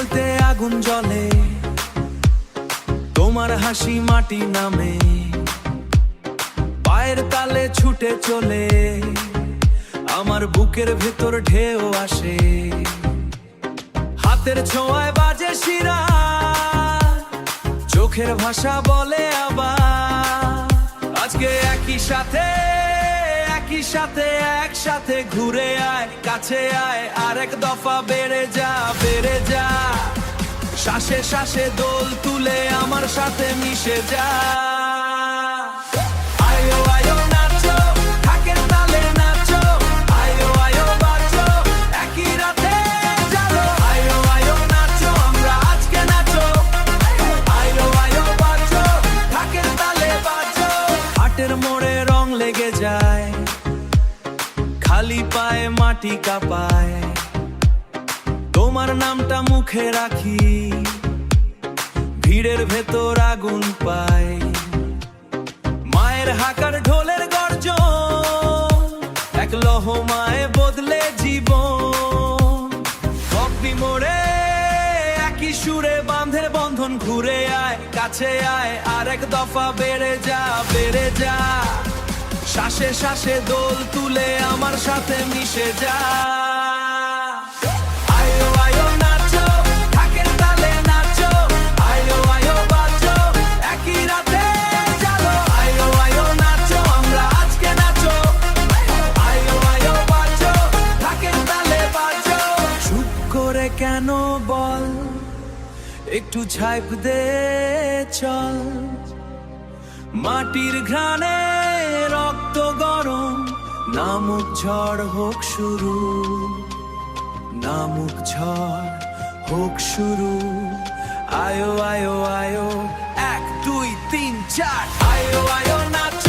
বলতে আগুন জ্বলে, তোমার হাসি মাটি নামে, পায়ের তালে ছুটে চলে, আমার বুকের ভেতর ঢেউ আসে, হাতের ছোঁয়ায় বাজে শিরা, চোখের ভাষা বলে আবার আজকে একই সাথে একসাথে ঘুরে আয়, কাছে আয়, আরেক দফা বেড়ে যা শ্বাসে শ্বাসে দোল তুলে আমার সাথে মিশে যা। আয়ো আয়ো নাচো, ঢাকের তালে নাচো, আয়ো আয়ো বাজো, একই রাতে জালো, আয়ো আয়ো নাচো, আমরা আজকে নাচো, আয়ো আয়ো বাজো, ঢাকের তালে বাজো। হাটের মোড়ে রং লেগে যায়, খালি পায়ে মাটি কাঁপায়, তোমার নামটা মুখে রাখি, ভিড়ের ভেতর আগুন পাই, মায়ের হাকার ঢোলের গর্জন, এক লহমায় বদলে জীবন। ভক্তি মোড়ে একই সুরে বাঁধের বন্ধন, ঘুরে আয়, কাছে আয়, আরেক দফা বেড়ে যা শ্বাসে শ্বাসে দোল তুলে আমার সাথে মিশে যা। আয়ো আয়ো নাচো, ঢাকের তালে নাচো, আয়ো আয়ো বাজো, একই রাতে জালো, আয়ো আয়ো নাচো, আমরা আজকে নাচো, আয়ো আয়ো বাজো, ঢাকের তালে বাজো। চুপ করে কেন বল, একটু ছাইপ দে চল, মাটির ঘ্রাণে রক্ত গরম, নামুক ঝড় হোক শুরু, নামুক ঝড় হোক শুরু। আয়ো আয়ো আয়ো, 1 2 3 4, আয়ো আয়ো নাচো।